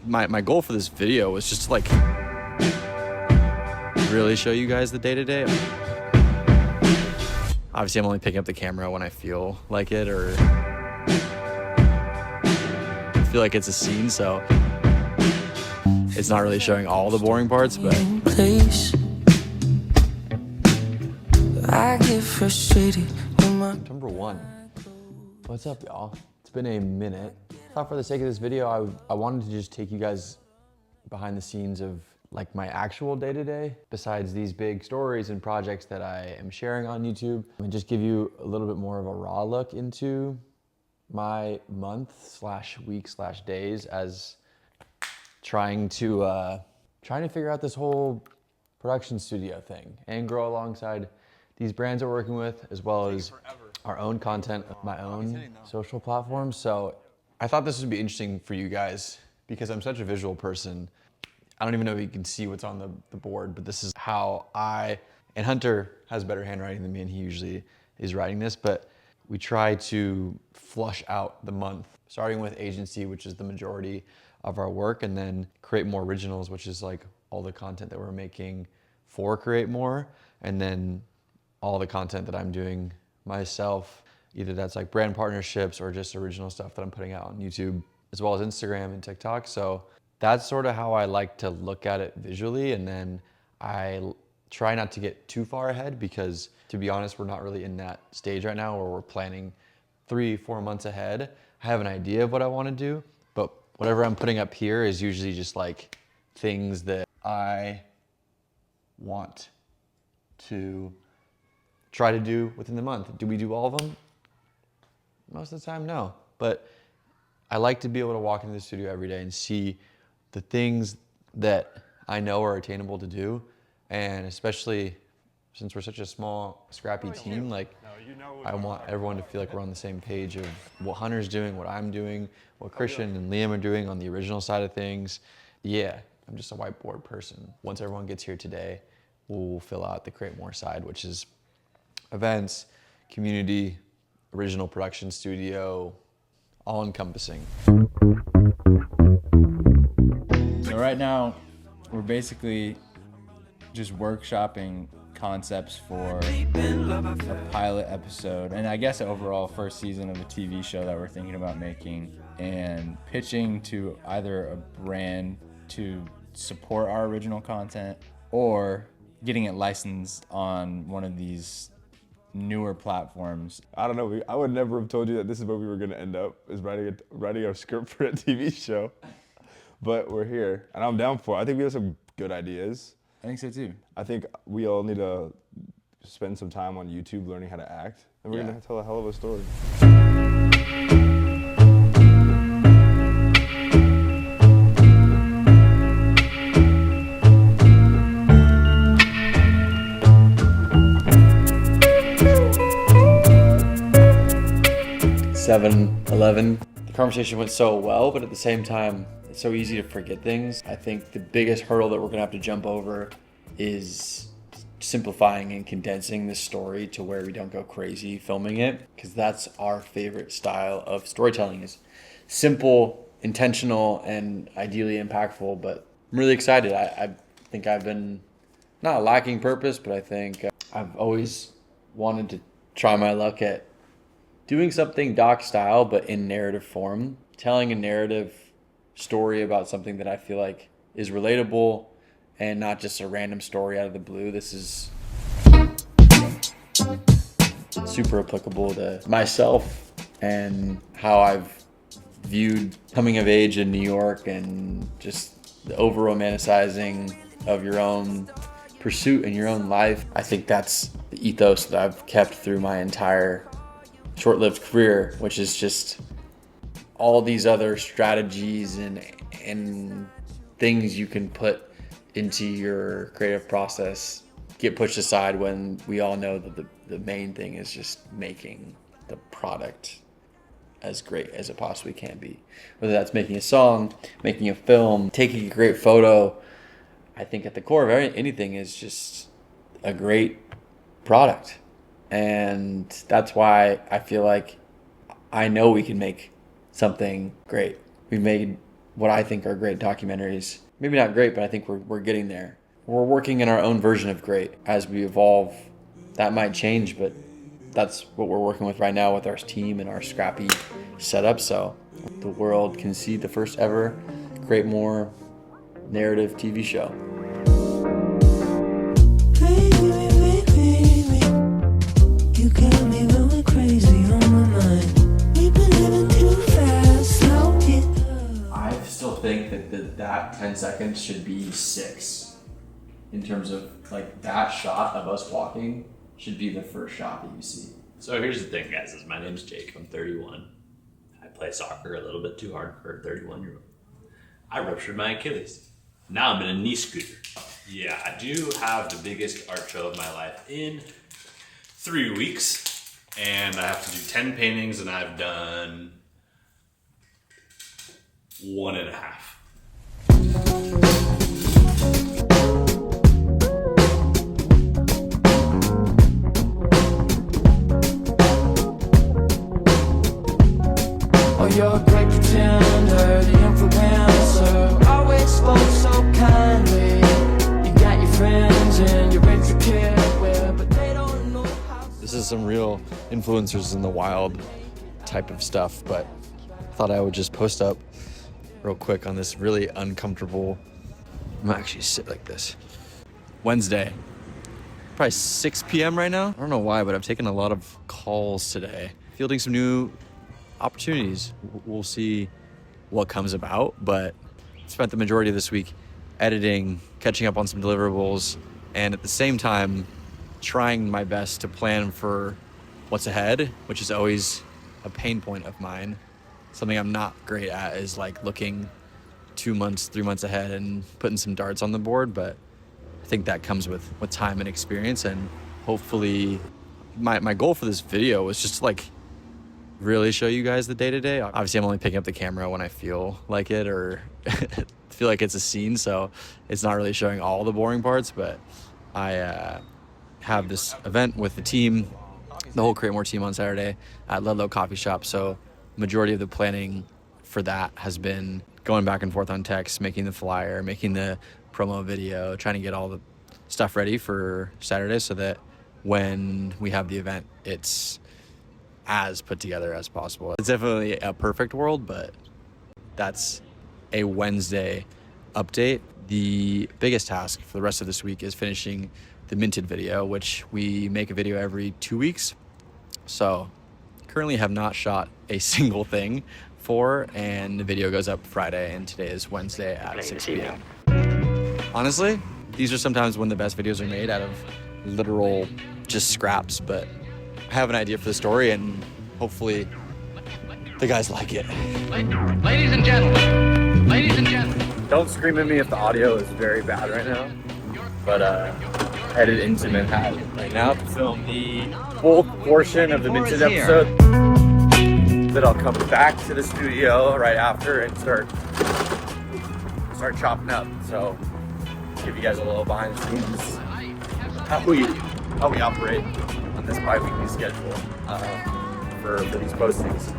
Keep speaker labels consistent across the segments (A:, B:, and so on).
A: my goal for this video was just to like really show you guys the day-to-day. Obviously, I'm only picking up the camera when I feel like it or feel like it's a scene, so it's not really showing all the boring parts, but I get frustrated. Number 1. What's up, y'all? It's been a minute. I thought for the sake of this video, I wanted to just take you guys behind the scenes of like my actual day-to-day, besides these big stories and projects that I am sharing on YouTube, and just give you a little bit more of a raw look into my month / week / days as trying to figure out this whole production studio thing and grow alongside these brands we're working with, as well as our own content, my own social platforms. So I thought this would be interesting for you guys because I'm such a visual person. I don't even know if you can see what's on the board, but this is how and Hunter has better handwriting than me, and he usually is writing this, but we try to flush out the month, starting with agency, which is the majority of our work, and then create more originals, which is like all the content that we're making for Create More, and then all the content that I'm doing myself, either that's like brand partnerships or just original stuff that I'm putting out on YouTube, as well as Instagram and TikTok. So that's sort of how I like to look at it visually. And then I try not to get too far ahead because, to be honest, we're not really in that stage right now where we're planning 3-4 months ahead. I have an idea of what I want to do, but whatever I'm putting up here is usually just like things that I want to try to do within the month. Do we do all of them? Most of the time, no. But I like to be able to walk into the studio every day and see the things that I know are attainable to do. And especially since we're such a small, scrappy team, like I want everyone to feel like we're on the same page of what Hunter's doing, what I'm doing, what Christian and Liam are doing on the original side of things. Yeah, I'm just a whiteboard person. Once everyone gets here today, we'll fill out the Create More side, which is events, community, original production studio, all encompassing.
B: So right now, we're basically just workshopping concepts for a pilot episode, and I guess overall first season of a TV show that we're thinking about making, and pitching to either a brand to support our original content or getting it licensed on one of these newer platforms.
C: I don't know. I would never have told you that this is where we were going to end up, is writing a script for a TV show. But we're here, and I'm down for it. I think we have some good ideas.
B: I think so too.
C: I think we all need to spend some time on YouTube learning how to act, and we're going to tell a hell of a story.
A: 7-Eleven. The conversation went so well, but at the same time, it's so easy to forget things. I think the biggest hurdle that we're gonna have to jump over is simplifying and condensing this story to where we don't go crazy filming it, because that's our favorite style of storytelling, is simple, intentional, and ideally impactful. But I'm really excited. I think I've been not lacking purpose, but I think I've always wanted to try my luck at doing something doc style, but in narrative form, telling a narrative story about something that I feel like is relatable and not just a random story out of the blue. This is super applicable to myself and how I've viewed coming of age in New York and just the over-romanticizing of your own pursuit in your own life. I think that's the ethos that I've kept through my entire short-lived career, which is just all these other strategies and things you can put into your creative process get pushed aside when we all know that the main thing is just making the product as great as it possibly can be. Whether that's making a song, making a film, taking a great photo, I think at the core of anything is just a great product. And that's why I feel like I know we can make something great. We've made what I think are great documentaries. Maybe not great, but I think we're getting there. We're working in our own version of great. As we evolve, that might change, but that's what we're working with right now with our team and our scrappy setup. So the world can see the first ever Great More narrative TV show.
D: You got me going crazy on my mind. We've been living too fast, slow it up.
A: I still think that 10 seconds should be 6 in terms of like that shot of us walking should be the first shot that you see.
E: So here's the thing, guys. My name's Jake. I'm 31. I play soccer a little bit too hard for a 31-year-old. I ruptured my Achilles. Now I'm in a knee scooter. Yeah, I do have the biggest art show of my life in 3 weeks. And I have to do 10 paintings, and I've done 1.5.
D: Oh, you're a great pretender, the influencer. Always spoke so kindly. You got your friends and you're insecure with, but they don't know how.
A: This is some real influencers in the wild type of stuff, but I thought I would just post up real quick on this really uncomfortable. I'm gonna actually sit like this. Wednesday, probably 6 p.m. right now. I don't know why, but I've taken a lot of calls today, fielding some new opportunities. We'll see what comes about, but spent the majority of this week editing, catching up on some deliverables, and at the same time trying my best to plan for what's ahead, which is always a pain point of mine. Something I'm not great at is like looking 2 months, 3 months ahead and putting some darts on the board, but I think that comes with time and experience. And hopefully my goal for this video was just to like really show you guys the day-to-day. Obviously, I'm only picking up the camera when I feel like it or feel like it's a scene, so it's not really showing all the boring parts, but I have this event with the team, the whole Create More team on Saturday at Ludlow Coffee Shop, so majority of the planning for that has been going back and forth on text, making the flyer, making the promo video, trying to get all the stuff ready for Saturday so that when we have the event, it's as put together as possible. It's definitely a perfect world, but that's a Wednesday update. The biggest task for the rest of this week is finishing the Minted video, which we make a video every 2 weeks. So currently have not shot a single thing for, and the video goes up Friday, and today is Wednesday at 6 p.m. Honestly, these are sometimes when the best videos are made, out of literal just scraps, but I have an idea for the story, and hopefully the guys like it.
F: Ladies and gentlemen,
B: Don't scream at me if the audio is very bad right now, but headed into Manhattan right now to film the full portion of the Minted episode. Then I'll come back to the studio right after and start chopping up. So give you guys a little behind the scenes how we operate on this bi-weekly schedule for these postings.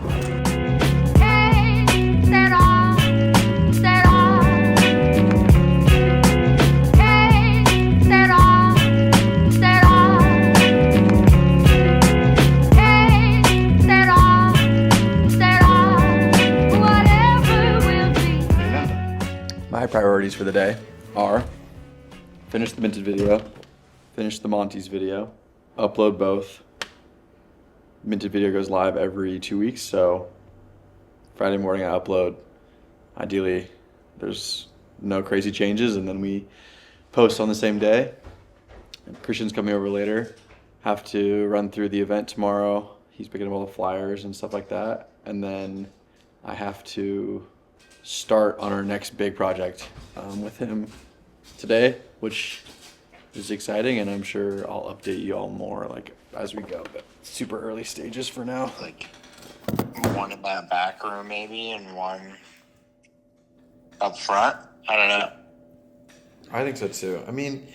A: My priorities for the day are finish the Minted video, finish the Monty's video, upload both. Minted video goes live every 2 weeks, so Friday morning I upload. Ideally, there's no crazy changes, and then we post on the same day. Christian's coming over later. Have to run through the event tomorrow. He's picking up all the flyers and stuff like that. And then I have to start on our next big project with him today, which is exciting, and I'm sure I'll update you all more like as we go, but super early stages for now.
G: Like one in the back room maybe and one up front. I don't know.
A: I think so too. I mean,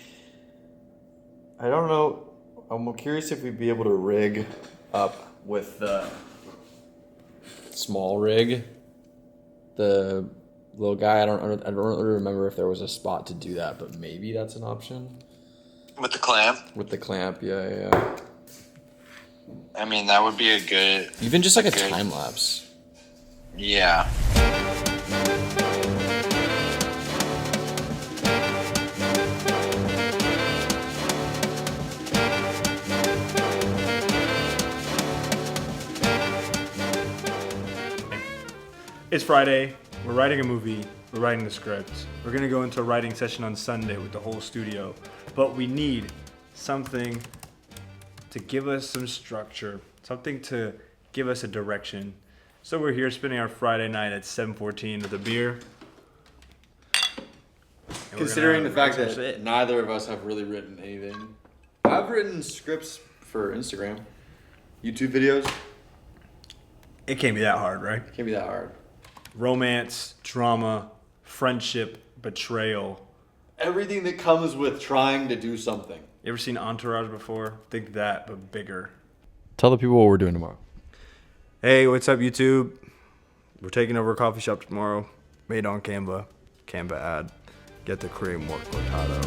A: I don't know. I'm curious if we'd be able to rig up with the small rig, the little guy. I don't really remember if there was a spot to do that, but maybe that's an option.
G: With the clamp?
A: With the clamp, yeah.
G: I mean, that would be a good...
A: Even just like a time lapse.
G: Yeah.
H: It's Friday. We're writing a movie. We're writing the script. We're gonna go into a writing session on Sunday with the whole studio. But we need something to give us some structure, something to give us a direction. So we're here spending our Friday night at 7:14 with a beer. And
A: Considering the fact
H: that's
A: that
H: it.
A: neither of us have really written anything. I've written scripts for Instagram, YouTube videos.
H: It can't be that hard, right?
A: Can't be that hard.
H: Romance, drama, friendship, betrayal.
A: Everything that comes with trying to do something.
H: You ever seen Entourage before? Think that, but bigger.
A: Tell the people what we're doing tomorrow.
H: Hey, what's up, YouTube? We're taking over a coffee shop tomorrow. Made on Canva. Canva ad. Get the cream, more cortado.